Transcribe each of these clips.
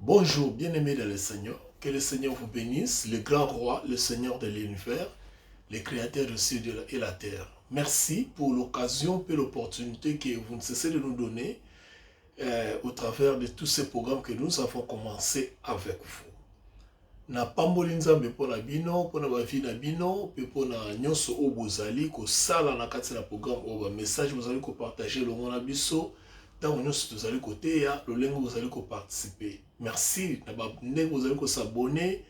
Bonjour, bien-aimés dans le Seigneur. Que le Seigneur vous bénisse, le grand roi, le Seigneur de l'univers, le créateur du ciel et la terre. Merci pour l'occasion et l'opportunité que vous ne cessez de nous donner au travers de tous ces programmes que nous avons commencé avec vous. Na pamboli nzambe pona bino, pona ba vie na bino, pe pona nyonso o bozali ko sala na kati na programme o ba message bozali ko partager le mona biso. Tant que nous allons côté, le lingo vous allez participer. Merci. Vous allez s'abonner.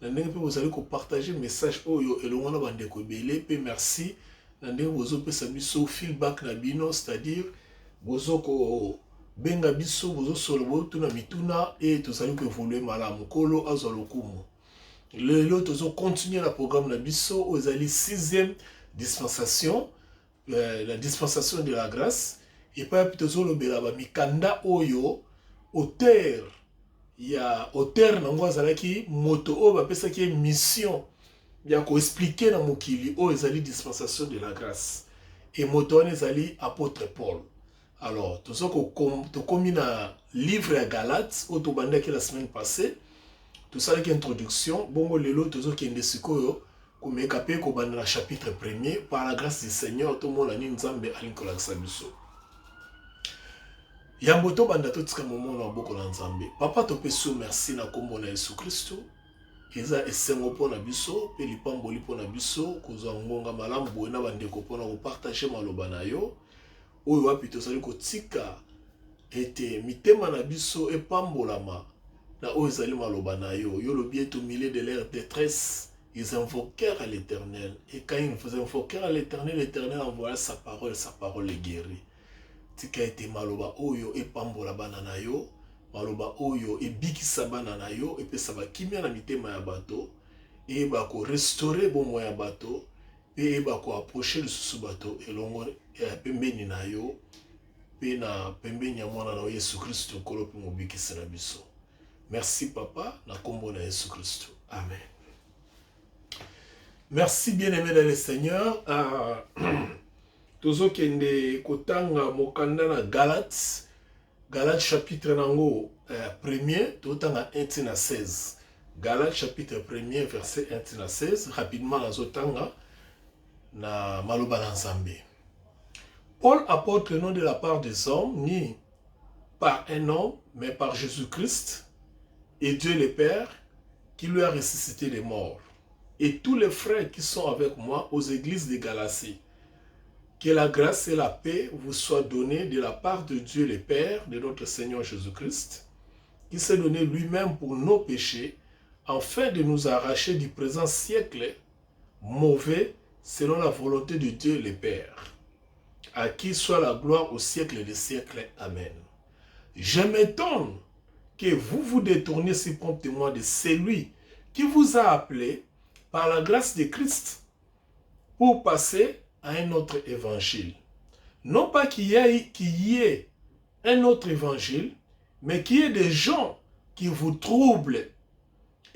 Vous allez partager le message et le monde va découvrir. Merci. Vous allez faire feedback na bino, c'est-à-dire vous allez benga biso, vous allez solo tuna mituna et vous allez évoluer malamu kolo azolokumu. Le lot vous continuer le programme na biso, vous allez sixième dispensation, la dispensation de la grâce. Et pas plutôt le belaba mikanda oyo auteur ya auteur nango azalaki moto o ba pesa ki mission ya ko expliquer na mokili o ezali dispensation de la grâce et moto on ezali apôtre Paul. Alors tout ça to komi na livre ya Galates o to bandaki la semaine passée tout ça qui introduction bongo lelo to zo kende sikoyo ko meka pe ko banda na chapitre 1er par la grâce du Seigneur to mona ni nzambe alinkola sabiso. Yamboto banda totika momo na boko na nzambe. Papa topeso merci na kombo na Yesu Kristo. Eza esengo pona biso, pe lipamboli pona biso, kozwa ngonga malamu boye na bandeko pona ko partager maloba na yo. Oyo wapi tozali kotika ete mitema na biso epambolama na oyo ezali maloba na yo. Yo lobi ete au milieu de leur détresse, ils invoquèrent à l'Éternel. Et quand ils invoquèrent à l'Éternel, l'Éternel envoya sa parole les guérit. Tika ete maloba oyo epambola bana na yo, maloba oyo ebikisa bana na yo, epesa bakimia na mitema ya bato, eba ko restaurer bomo ya bato, pe eba ko approcher lisusu bato elongo pembeni na yo, pe na pembeni ya mwana na Yesu Kristo kolo pe mobikisa na biso. Merci papa, na kombo na Yesu Kristo. Amen. Merci bien-aimé dans le Seigneur. Tozo kende kotanga mokanda na Galates chapitre nango premier, totanga 1 na 16. Galates chapitre 1er verset 1 na 16, rapidement nazotanga na maloba na Nzambe. Paul apporte le nom de la part des hommes, ni par un homme, mais par Jésus-Christ et Dieu le Père qui lui a ressuscité les morts. Et tous les frères qui sont avec moi aux églises de Galatie. Que la grâce et la paix vous soient données de la part de Dieu le Père, de notre Seigneur Jésus-Christ, qui s'est donné lui-même pour nos péchés, afin de nous arracher du présent siècle mauvais, selon la volonté de Dieu le Père, à qui soit la gloire au siècle des siècles. Amen. Je m'étonne que vous vous détourniez si promptement de celui qui vous a appelé par la grâce de Christ pour passer à un autre évangile. Non pas qu'il y ait un autre évangile, mais qu'il y ait des gens qui vous troublent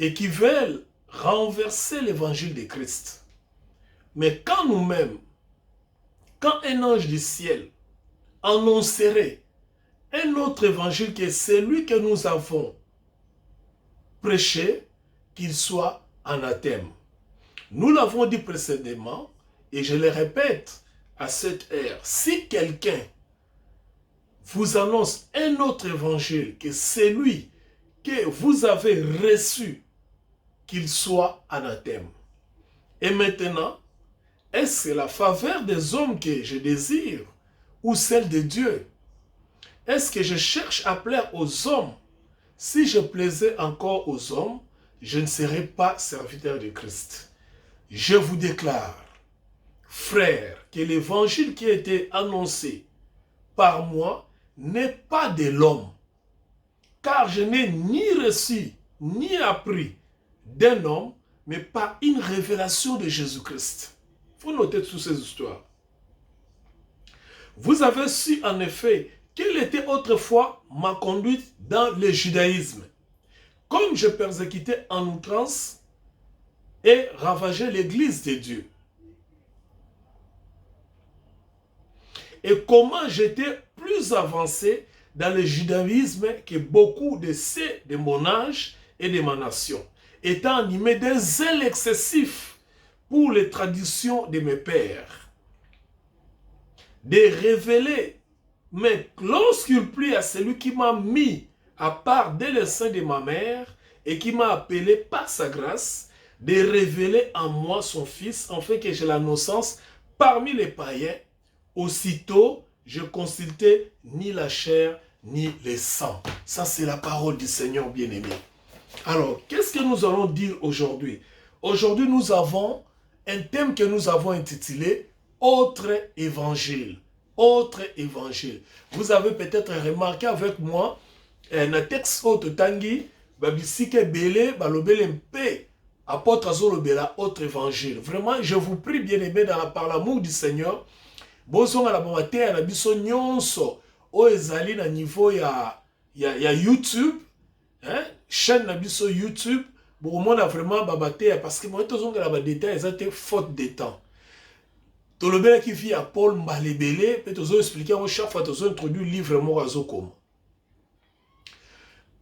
et qui veulent renverser l'évangile de Christ. Mais quand nous-mêmes, quand un ange du ciel annoncerait un autre évangile qui est celui que nous avons prêché, qu'il soit anathème. Nous l'avons dit précédemment, et je le répète à cette heure, si quelqu'un vous annonce un autre évangile que celui que vous avez reçu, qu'il soit anathème. Et maintenant, est-ce la faveur des hommes que je désire ou celle de Dieu? Est-ce que je cherche à plaire aux hommes? Si je plaisais encore aux hommes, je ne serais pas serviteur de Christ. Je vous déclare, frères, que l'évangile qui a été annoncé par moi n'est pas de l'homme, car je n'ai ni reçu ni appris d'un homme, mais par une révélation de Jésus-Christ. Il faut noter toutes ces histoires. Vous avez su en effet quelle était autrefois ma conduite dans le judaïsme, comme je persécutais en outrance et ravageais l'église de Dieu. Et comment j'étais plus avancé dans le judaïsme que beaucoup de ceux de mon âge et de ma nation, étant animés d'un zèle excessif pour les traditions de mes pères, de révéler, mais lorsqu'il plut à celui qui m'a mis à part dès le sein de ma mère et qui m'a appelé par sa grâce, de révéler en moi son Fils, afin que j'ai la naissance parmi les païens. Aussitôt, je consultais ni la chair, ni le sang. Ça, c'est la parole du Seigneur bien-aimé. Alors, qu'est-ce que nous allons dire aujourd'hui? Aujourd'hui, nous avons un thème que nous avons intitulé « Autre évangile ». Autre évangile. Vous avez peut-être remarqué avec moi, un texte autre tangi, babisike bele, balobele mpe, apôtre azolobela, autre évangile. Vraiment, je vous prie bien aimé par l'amour du Seigneur, bozonga la bomate ya biso nyonso, o ezali na niveau ya YouTube, hein? Chaîne na biso YouTube, bon on a vraiment babate parce que moi tozonga la ba détail, ça était faute de temps. Tolobela qui vit à Paul Mbalebele, peut tozo expliquer chaque fois tozo introduire livre morazo comme.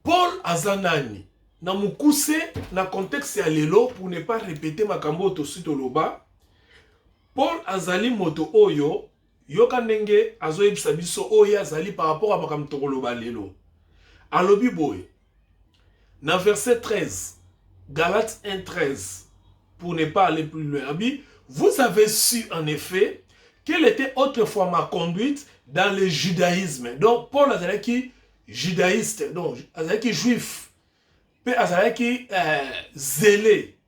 Paul Azanani, na mukuse na contexte ya lelo pour ne pas répéter makambo tosi toloba. Paul azali moto oyo yoka ndenge azo yebisa biso oyo azali par rapport à makambo tokoloba lelo. Alobi boy. Na verset 13, Galates 1:13, pour ne pas aller plus loin. Abi, vous avez su en effet quelle était autrefois ma conduite dans le judaïsme. Donc Paul azali qui judaïste, donc azali juif, puis azali zélé,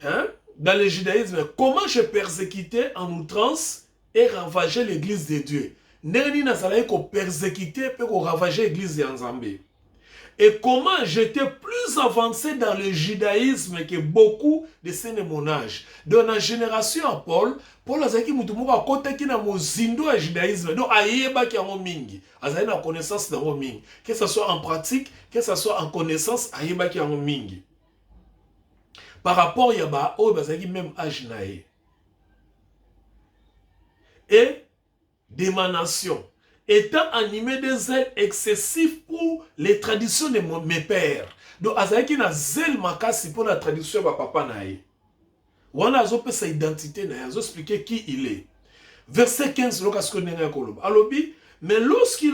hein? Dans le judaïsme, comment je persécutais en outrance et ravageais l'église de Dieu. Neni nazali ko persécuter puis ko ravager l'église de Nzambe. Et comment j'étais plus avancé dans le judaïsme que beaucoup de ceux de mon âge. Dans la génération à Paul azaki mutu moko akotaki na mozindo ya judaïsme. Donc ayebaki yango mingi. Azali na connaissance yango mingi. Que ce soit en pratique, que ce soit en connaissance, ayebaki yango mingi. Par rapport à ba o bazaki même âge na ye. Et de ma nation, étant animé de zèle excessif pour les traditions de mes pères. Donc, azaki na zèle makasi pour la tradition de papa nae. Wana azope sa identité nae, azo expliquer qui il est. Verset 15, alobi, mais lorsqu'il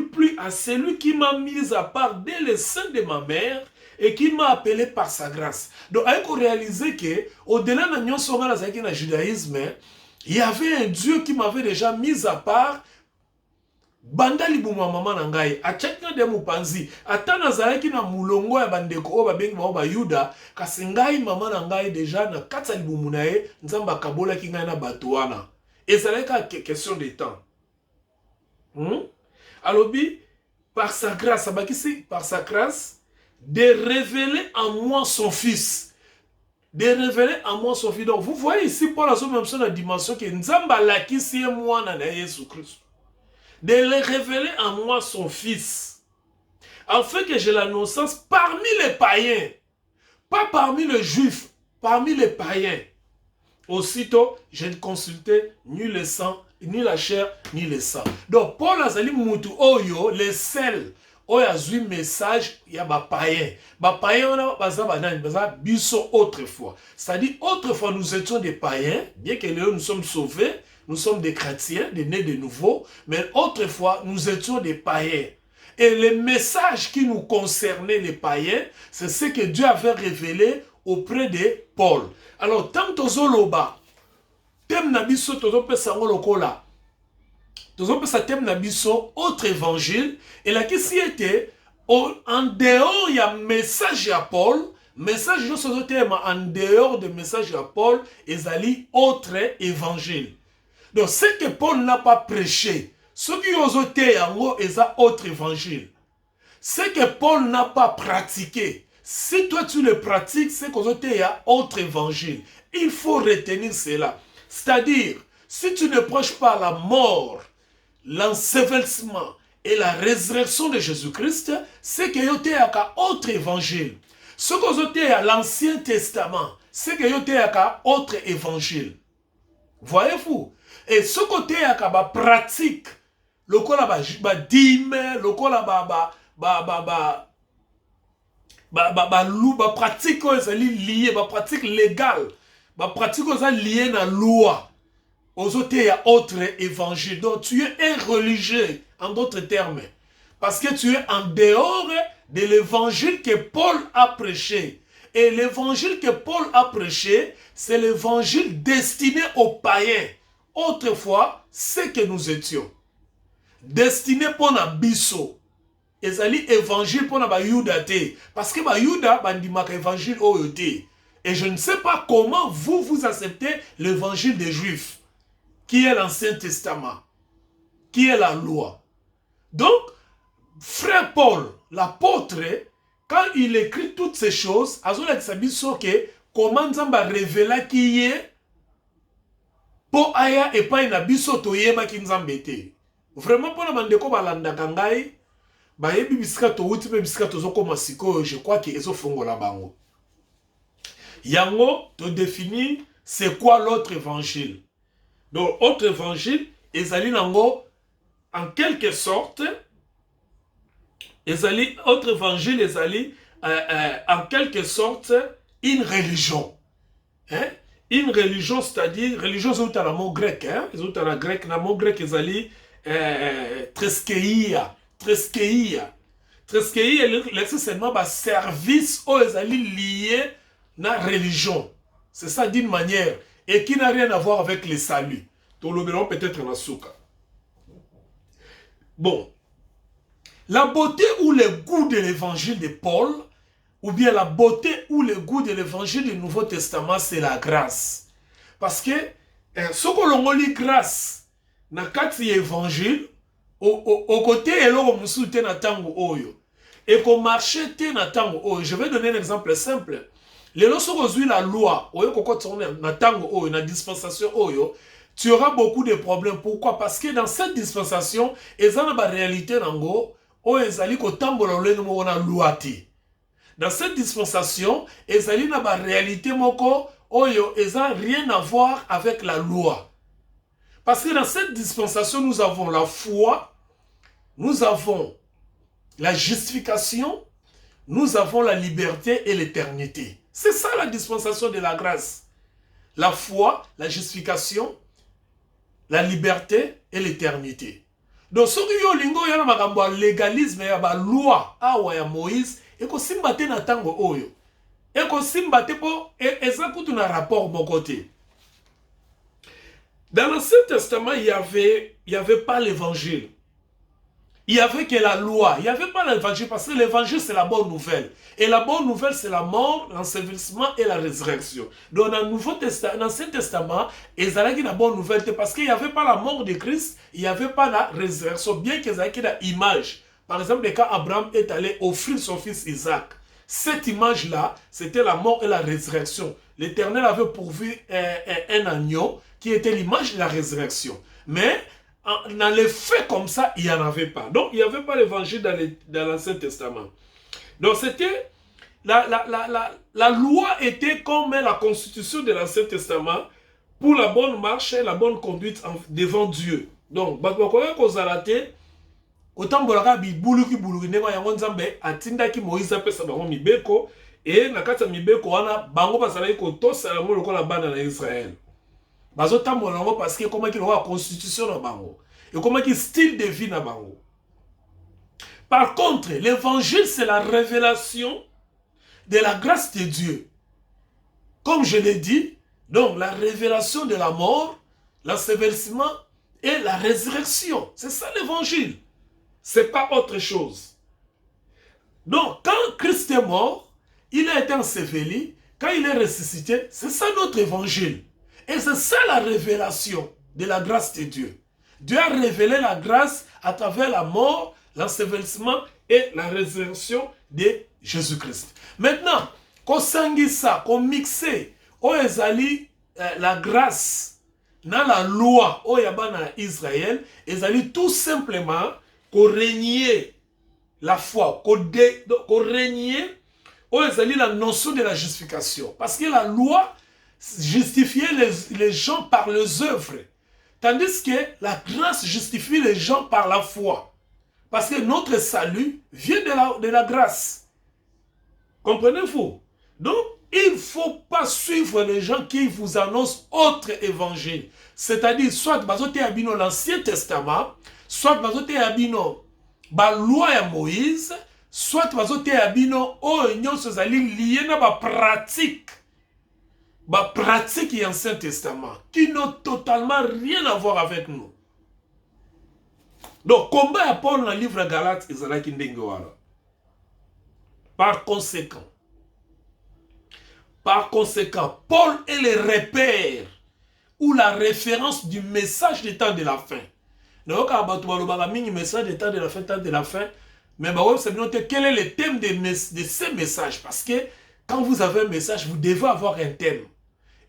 plut à celui qui m'a mis à part dès le sein de ma mère et qui m'a appelé par sa grâce. Donc, il faut réaliser que, au-delà de notre judaïsme, il y avait un Dieu qui m'avait déjà mis à part. Banda libuma mama na ngai achakina de mupanzi atana zaeki na mulongo ya bandeko o babengi ba Yuda kasi ngai mama na ngai déjà na kata libumu na ye nzamba kabola ki ngai na bato wana ezaleka question de temps. Alobi par sa grâce abakisi par sa grâce de révéler en moi son fils. De révéler en moi son fils. Donc vous voyez ici Paul a même sur la dimension que nzamba lakisi moi na Jésus Christ. De le révéler en moi son fils, afin que j'ai la naissance parmi les païens, pas parmi les juifs, parmi les païens. Aussitôt, je ne consultais ni le sang, ni la chair, ni le sang. Donc, Paul Azali Moutou Oyo, le sel, Oyo azui message, il y a des païens. Les païens, on a biso autrefois. C'est-à-dire, autrefois, nous étions des païens, bien que nous sommes sauvés. Nous sommes des chrétiens, des nés de nouveau, mais autrefois, nous étions des païens. Et les messages qui nous concernaient, les païens, c'est ce que Dieu avait révélé auprès de Paul. Alors, tant tozoloba, tem nabiso tozopesa ngolokola, tozopesa tem nabiso autre évangile, et la question était, en dehors, il y a un message à Paul, message en dehors de message à Paul, ezali autre évangile. Donc, ce que Paul n'a pas prêché, ce qui ont été en est un autre évangile. Ce que Paul n'a pas pratiqué, si toi tu le pratiques, c'est qu'on été un autre évangile. Il faut retenir cela. C'est-à-dire, si tu ne prêches pas la mort, l'ensevelissement et la résurrection de Jésus-Christ, c'est qu'il y a un autre évangile. Ce qu'on été à l'Ancien Testament, c'est qu'il y a un autre évangile. Voyez-vous? Et ce côté à pratique, lokola ba dîme, lokola ba pratique liée, ba pratique légale, ba pratique liée na loi. Aux autres, il y a autre évangile. Donc, tu es un religieux, en d'autres termes. Parce que tu es en dehors de l'évangile que Paul a prêché. Et l'évangile que Paul a prêché, c'est l'évangile destiné aux païens. Autrefois, c'est que nous étions. Destiné pour na biso. Et ça dit évangile pour na ba Yuda te. Parce que ba Yuda, bandimaka évangile oyote. Et je ne sais pas comment vous acceptez l'évangile des Juifs, qui est l'Ancien Testament, qui est la loi. Donc, frère Paul, l'apôtre, quand il écrit toutes ces choses, comment Nzamba révéla qui est pour aya et pas une abisso toyeba ki Nzambete. Vraiment, pour la mandeko balanda kangai, bayebi bisika to wuti pe bisika to zoko masiko, je crois que ezo fongo la bango. Yango te définir c'est quoi l'autre évangile. Donc, autre évangile, ezali nango, en quelque sorte, autre évangile, ezali, en quelque sorte, une religion. Hein? Une religion, c'est-à-dire, religion, c'est un mot grec, hein? C'est un grec, un mot grec, ezali, treskeia. Treskeia, c'est seulement un service où ezali lié na religion. C'est ça d'une manière. Et qui n'a rien à voir avec le salut. Tout le monde peut-être dans souka. Bon. La beauté ou le goût de l'évangile de Paul, ou bien la beauté ou le goût de l'évangile du Nouveau Testament, c'est la grâce. Parce que, ce que l'on lit grâce, na kati évangile, au côté, eloko musu te na tango oyo. Et qu'on marchait te na tango oyo. Je vais donner un exemple simple. Les lorsqu'on reçoit la loi, na dispensation, tu auras beaucoup de problèmes. Pourquoi? Parce que dans cette dispensation, ils ont la réalité nango, dans cette dispensation, ils ont la réalité moko, ils n'ont rien à voir avec la loi. Parce que dans cette dispensation, nous avons la foi, nous avons la justification, nous avons la liberté et l'éternité. C'est ça la dispensation de la grâce. La foi, la justification, la liberté et l'éternité. Donc, ce qui est le légalisme, la loi ya Moïse, et que si mbate na tango oyo, et que si mbate po, et ça coûte un rapport mon côté. Dans l'Ancien Testament, il y avait pas l'évangile. Il n'y avait que la loi. Il n'y avait pas l'évangile parce que l'évangile, c'est la bonne nouvelle. Et la bonne nouvelle, c'est la mort, l'ensevelissement et la résurrection. Donc, dans l'Ancien Testament, il y avait la bonne nouvelle parce qu'il n'y avait pas la mort de Christ, il n'y avait pas la résurrection, bien qu'il y ait une image. Par exemple, quand Abraham est allé offrir son fils Isaac, cette image-là, c'était la mort et la résurrection. L'Éternel avait pourvu un agneau qui était l'image de la résurrection. Mais, dans les faits comme ça, il n'y en avait pas. Donc, il n'y avait pas l'évangile dans l'Ancien Testament. Donc, c'était... La loi était comme la constitution de l'Ancien Testament pour la bonne marche et la bonne conduite devant Dieu. Donc, autant bolaka bibuluki buluki ndema yango nzambe atindaki Moïse apesa bango mibeko et na kati ya mibeko wana bango bazalaki kotosa yango lokola bana na Israël. Bazotambola yango parce que komaki lokola constitution na bango et komaki style de vie na bango. Par contre, l'évangile c'est la révélation de la grâce de Dieu. Comme je l'ai dit, donc la révélation de la mort, l'ensevelissement et la résurrection. C'est ça l'évangile. C'est pas autre chose. Donc, quand Christ est mort, il a été enseveli, quand il est ressuscité, c'est ça notre évangile. Et c'est ça la révélation de la grâce de Dieu. Dieu a révélé la grâce à travers la mort, l'ensevelissement et la résurrection de Jésus-Christ. Maintenant, qu'on sanguise ça, qu'on mixe, on ezali la grâce dans la loi au Yabana Israël, ezali tout simplement qu'on régnier la foi, qu'on régnier au ezali la notion de la justification. Parce que la loi justifiait les gens par leurs œuvres. Tandis que la grâce justifie les gens par la foi. Parce que notre salut vient de la grâce. Comprenez-vous? Donc, il ne faut pas suivre les gens qui vous annoncent autre évangile. C'est-à-dire, soit bazote abino l'Ancien Testament, soit bazote abino la loi de Moïse, soit bazote abino oignon sozali lié na ba pratique et Ancien Testament, qui n'ont totalement rien à voir avec nous. Donc, combat à Paul dans le livre de Galates, Israël Kindengewara. Par conséquent, Paul est le repère ou la référence du message des temps de la fin. Donc, message des temps de la fin, mais quel est le thème de ces messages? Parce que quand vous avez un message, vous devez avoir un thème.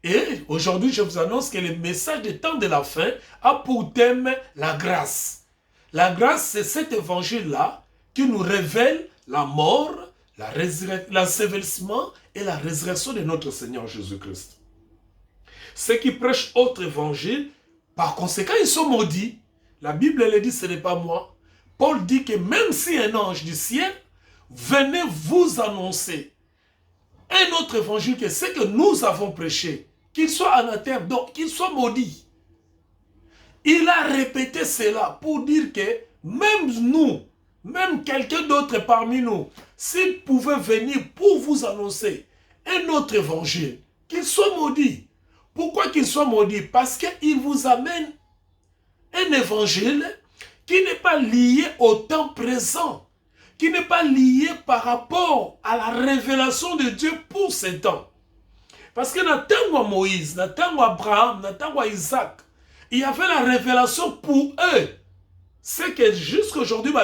Et aujourd'hui, je vous annonce que le message des temps de la fin a pour thème la grâce. La grâce, c'est cet évangile-là qui nous révèle la mort, l'ensevelissement et la résurrection de notre Seigneur Jésus-Christ. Ceux qui prêchent autre évangile, par conséquent, ils sont maudits. La Bible, elle dit, ce n'est pas moi. Paul dit que même si un ange du ciel venait vous annoncer un autre évangile que ce que nous avons prêché, qu'il soit anathème, donc qu'il soit maudit. Il a répété cela pour dire que même nous, même quelqu'un d'autre parmi nous, s'il pouvait venir pour vous annoncer un autre évangile, qu'il soit maudit. Pourquoi qu'il soit maudit? Parce qu'il vous amène un évangile qui n'est pas lié au temps présent, qui n'est pas lié par rapport à la révélation de Dieu pour ces temps. Parce que dans le temps de Moïse, dans le temps d'Abraham, dans le temps d'Isaac, il y avait la révélation pour eux. C'est que jusqu'à aujourd'hui, mais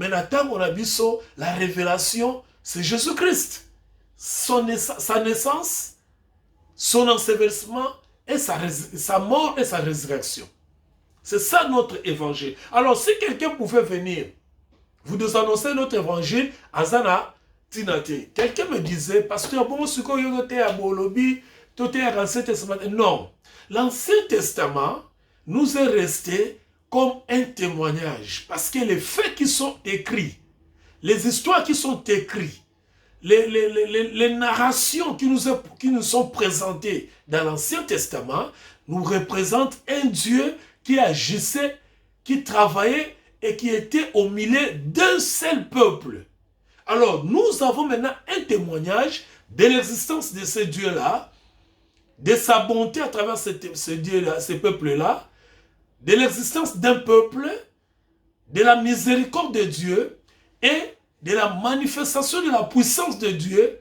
dans le temps de la révélation, c'est Jésus-Christ. Sa naissance, son ensevelissement, et sa mort et sa résurrection. C'est ça notre évangile. Alors, si quelqu'un pouvait venir vous nous annoncer notre évangile, Azana Tinate. Quelqu'un me disait, pasteur, bon, ce qu'on y a à Bolobi, tout est à l'Ancien Testament. Non. L'Ancien Testament nous est resté comme un témoignage. Parce que les faits qui sont écrits, les histoires qui sont écrites, les narrations qui nous sont présentées dans l'Ancien Testament nous représentent un Dieu qui agissait, qui travaillait et qui était au milieu d'un seul peuple. Alors, nous avons maintenant un témoignage de l'existence de ce Dieu-là, de sa bonté à travers ce Dieu-là, ce peuple-là, de l'existence d'un peuple, de la miséricorde de Dieu et de la manifestation de la puissance de Dieu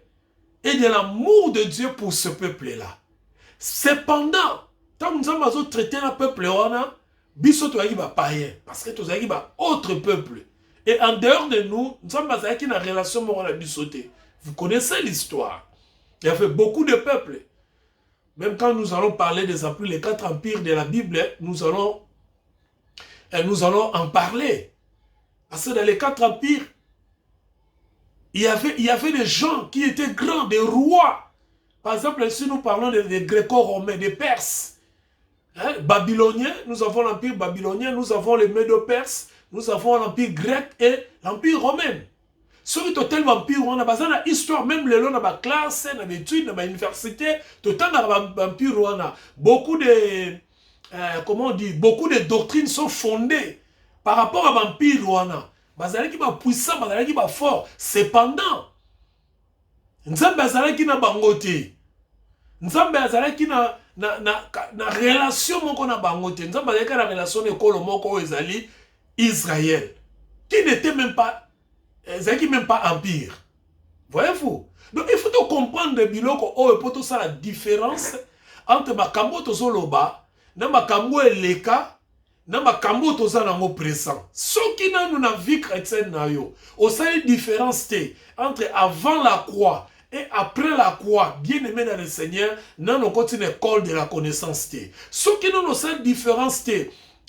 et de l'amour de Dieu pour ce peuple-là. Cependant, quand nous avons traité le peuple, biso toyaki ba païen parce que toyaki ba autre peuple et en dehors de nous sommes basés na relation morale bisoté. Vous connaissez l'histoire. Il y avait beaucoup de peuples. Même quand nous allons parler des empires, les 4 empires de la Bible, nous allons en parler. Parce que dans les 4 empires, il y avait des gens qui étaient grands, des rois. Par exemple, si nous parlons des Gréco-Romains, des Perses, hein, Babyloniens, nous avons l'empire babylonien, nous avons les Médo-Perses, nous avons l'empire grec et l'empire romain. Ceux qui ont tellement empire, on a besoin d'une histoire, même les gens dans la classe, dans l'étude, dans l'université, tout le temps dans l'empire, on a beaucoup de, comment on dit, beaucoup de doctrines sont fondées par rapport à l'empire, on a. Bazali qui va puissant, bazali qui va fort. Cependant, Nzambe bazali qui na bangote. Nzambe bazali qui na relation moko na bangote. Nzambe bazali qui na relation ekolo moko ezali Israël, qui n'était même pas empire. Voyez-vous? Donc il faut comprendre biloko o pour tout ça la différence entre makambo tozoloba na makambo eleka na makambo toza nango présent. Soki na nous na vie chrétienne na yo, o sali différence entre avant la croix et après la croix, bien aimé dans le Seigneur, nous avons une école de la connaissance. Soki na nous sali différence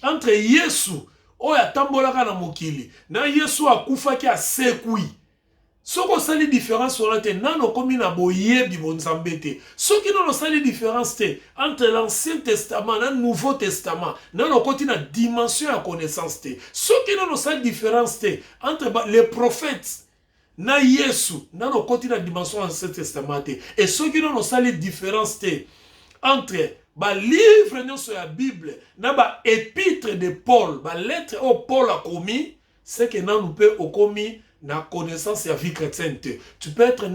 entre Yesu oya tambolaka na mokili na Yesu akufaki asekui Ce qu'on sait les différences sur la terre, non, comme il a boyé, bibonzambete. Ce qui nous sait les différences entre l'Ancien Testament et le Nouveau Testament, non, côté la dimension à connaissance. Ce qui nous sait les différences entre les prophètes, na Yesu, non, côté la dimension de l'Ancien Testament. Et ce qui nous sait les différences entre ba livre sur la Bible, na ba épître de Paul, ba lettre où Paul a commis, c'est que nous peut au commis la connaissance de la vie chrétienne. Tu peux être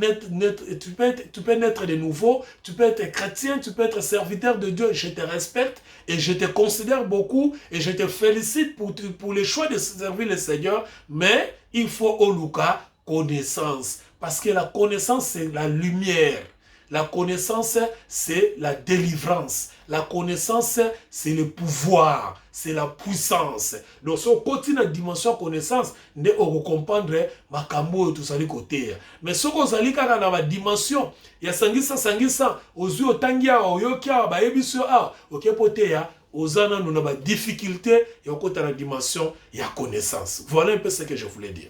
tu peux naître de nouveau, tu peux être chrétien, tu peux être serviteur de Dieu. Je te respecte et je te considère beaucoup et je te félicite pour le choix de servir le Seigneur. Mais il faut au Lucas connaissance. Parce que la connaissance, c'est la lumière. La connaissance, c'est la délivrance. La connaissance, c'est le pouvoir, c'est la puissance. Donc, si on continue la dimension connaissance, on va comprendre makambo tout ça côté. Mais si on a dans la dimension, il y a sangisa, aux yeux tangia, aux yokia, ba ebisio a, ok poté ya, aux ana nous avons difficulté et on compte la dimension, il y a connaissance. Voilà un peu ce que je voulais dire.